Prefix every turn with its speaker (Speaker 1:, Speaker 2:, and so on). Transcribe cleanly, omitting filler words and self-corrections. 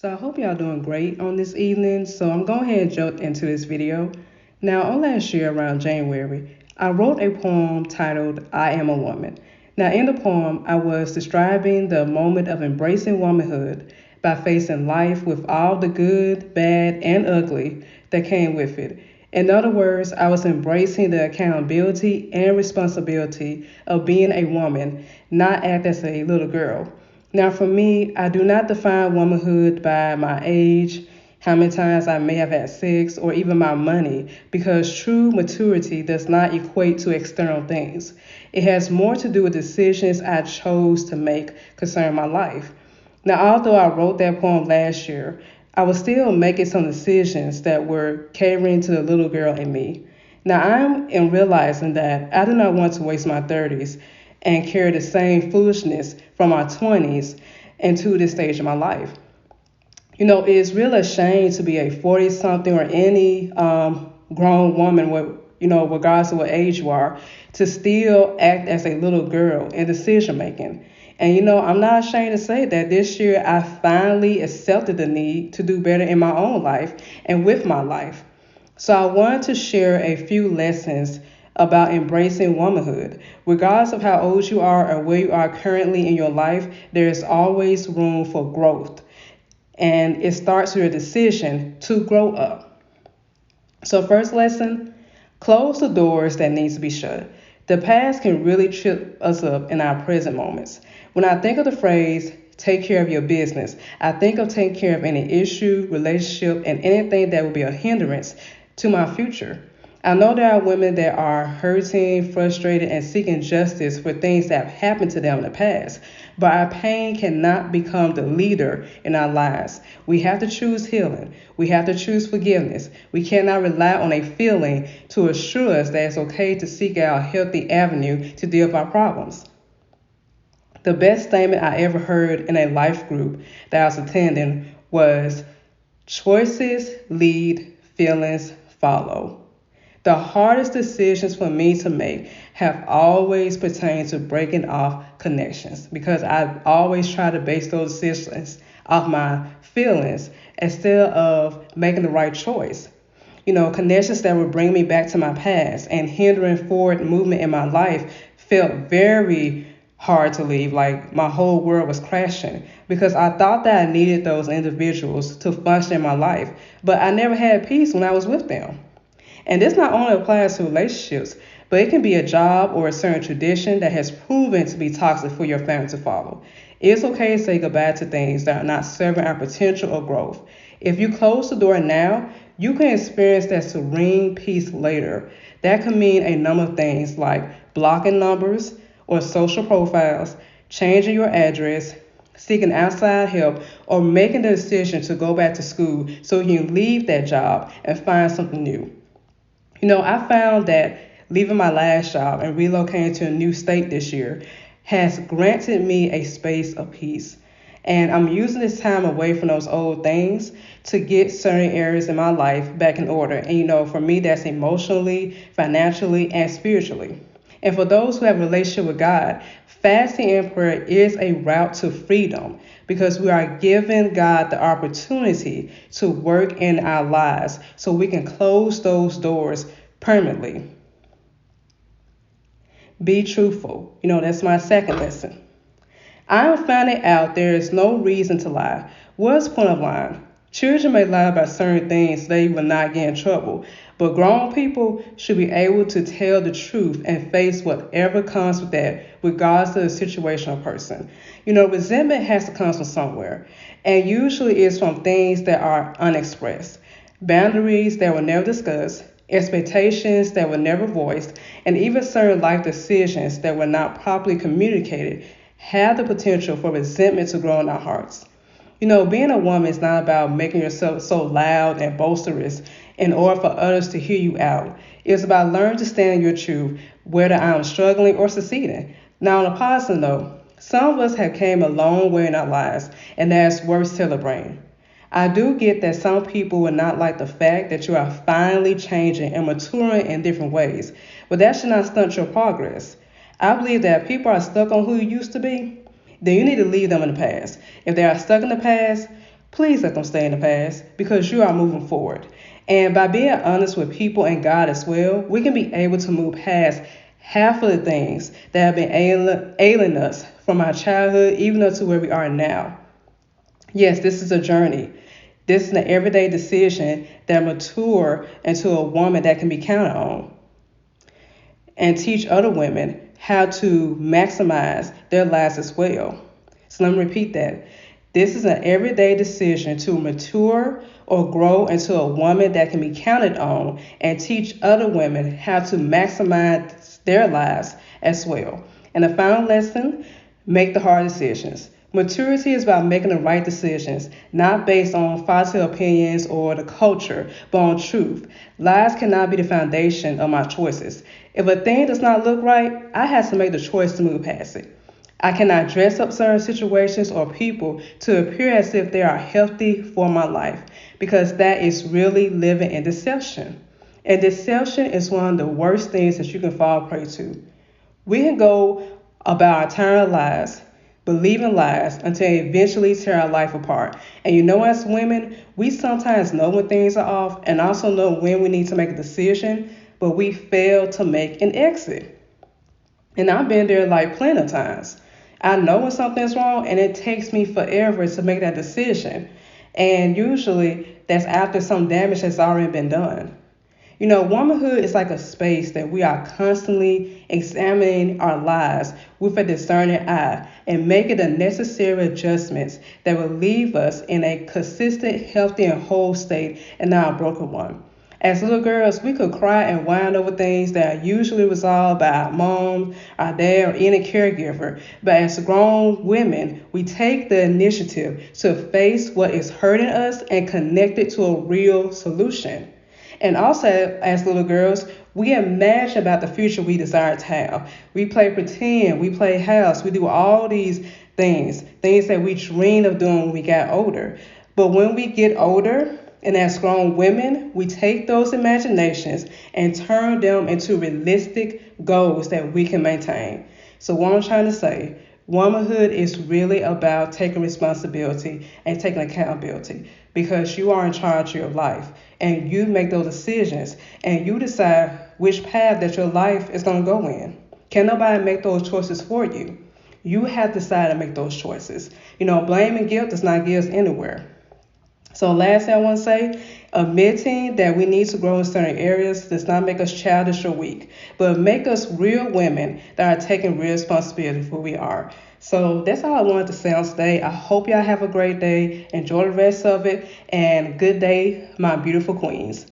Speaker 1: So I hope y'all doing great on this evening. So I'm going ahead and jump into this video. Now, on last year around January, I wrote a poem titled I Am a Woman. Now, in the poem, I was describing the moment of embracing womanhood by facing life with all the good, bad, and ugly that came with it. In other words, I was embracing the accountability and responsibility of being a woman, not act as a little girl. Now, for me, I do not define womanhood by my age, how many times I may have had sex, or even my money, because true maturity does not equate to external things. It has more to do with decisions I chose to make concerning my life. Now, although I wrote that poem last year, I was still making some decisions that were catering to the little girl in me. Now, I'm in realizing that I do not want to waste my 30s and carry the same foolishness from my 20s into this stage of my life. It's really a shame to be a 40 something or any grown woman, regardless of what age you are, to still act as a little girl in decision making. And I'm not ashamed to say that this year I finally accepted the need to do better in my own life and with my life. So I wanted to share a few lessons about embracing womanhood. Regardless of how old you are or where you are currently in your life, there is always room for growth. And it starts with a decision to grow up. So first lesson, close the doors that needs to be shut. The past can really trip us up in our present moments. When I think of the phrase, take care of your business, I think of taking care of any issue, relationship, and anything that will be a hindrance to my future. I know there are women that are hurting, frustrated, and seeking justice for things that have happened to them in the past. But our pain cannot become the leader in our lives. We have to choose healing. We have to choose forgiveness. We cannot rely on a feeling to assure us that it's okay to seek out a healthy avenue to deal with our problems. The best statement I ever heard in a life group that I was attending was choices lead, feelings follow. The hardest decisions for me to make have always pertained to breaking off connections because I always try to base those decisions off my feelings instead of making the right choice. Connections that would bring me back to my past and hindering forward movement in my life felt very hard to leave. Like my whole world was crashing because I thought that I needed those individuals to function in my life, but I never had peace when I was with them. And this not only applies to relationships, but it can be a job or a certain tradition that has proven to be toxic for your family to follow. It's okay to say goodbye to things that are not serving our potential or growth. If you close the door now, you can experience that serene peace later. That can mean a number of things like blocking numbers or social profiles, changing your address, seeking outside help, or making the decision to go back to school so you can leave that job and find something new. I found that leaving my last job and relocating to a new state this year has granted me a space of peace. And I'm using this time away from those old things to get certain areas in my life back in order. And for me, that's emotionally, financially, and spiritually. And for those who have a relationship with God, fasting and prayer is a route to freedom because we are giving God the opportunity to work in our lives so we can close those doors permanently. Be truthful. That's my second lesson. I am finding out there is no reason to lie. What's the point of lying? Children may lie about certain things so they will not get in trouble, but grown people should be able to tell the truth and face whatever comes with that, regardless of the situation or person. Resentment has to come from somewhere, and usually it's from things that are unexpressed, boundaries that were never discussed, expectations that were never voiced, and even certain life decisions that were not properly communicated have the potential for resentment to grow in our hearts. Being a woman is not about making yourself so loud and boisterous in order for others to hear you out. It's about learning to stand in your truth, whether I'm struggling or succeeding. Now, on a positive note, some of us have came a long way in our lives, and that's worth celebrating. I do get that some people will not like the fact that you are finally changing and maturing in different ways, but that should not stunt your progress. I believe that if people are stuck on who you used to be, then you need to leave them in the past. If they are stuck in the past, please let them stay in the past because you are moving forward. And by being honest with people and God as well, we can be able to move past half of the things that have been ailing us from our childhood even up to where we are now. Yes, this is a journey. This is an everyday decision that mature into a woman that can be counted on and teach other women how to maximize their lives as well. So let me repeat that. This is an everyday decision to mature or grow into a woman that can be counted on and teach other women how to maximize their lives as well. And the final lesson, make the hard decisions. Maturity is about making the right decisions, not based on faulty opinions or the culture, but on truth. Lies cannot be the foundation of my choices. If a thing does not look right, I have to make the choice to move past it. I cannot dress up certain situations or people to appear as if they are healthy for my life, because that is really living in deception. And deception is one of the worst things that you can fall prey to. We can go about our entire lives believing lies until they eventually tear our life apart. And you know, as women, we sometimes know when things are off and also know when we need to make a decision, but we fail to make an exit. And I've been there like plenty of times. I know when something's wrong and it takes me forever to make that decision. And usually that's after some damage has already been done. You know, womanhood is like a space that we are constantly examining our lives with a discerning eye and making the necessary adjustments that will leave us in a consistent, healthy, and whole state and not a broken one. As little girls, we could cry and whine over things that are usually resolved by our mom, our dad, or any caregiver. But as grown women, we take the initiative to face what is hurting us and connect it to a real solution. And also, as little girls, we imagine about the future we desire to have. We play pretend, we play house, we do all these things that we dreamed of doing when we got older. But when we get older, and as grown women, we take those imaginations and turn them into realistic goals that we can maintain. So what I'm trying to say, womanhood is really about taking responsibility and taking accountability because you are in charge of your life and you make those decisions and you decide which path that your life is going to go in. Can nobody make those choices for you? You have to decide to make those choices. You know, blame and guilt does not get us anywhere. So last thing I want to say, admitting that we need to grow in certain areas does not make us childish or weak, but make us real women that are taking real responsibility for who we are. So that's all I wanted to say on today. I hope y'all have a great day. Enjoy the rest of it, and good day, my beautiful queens.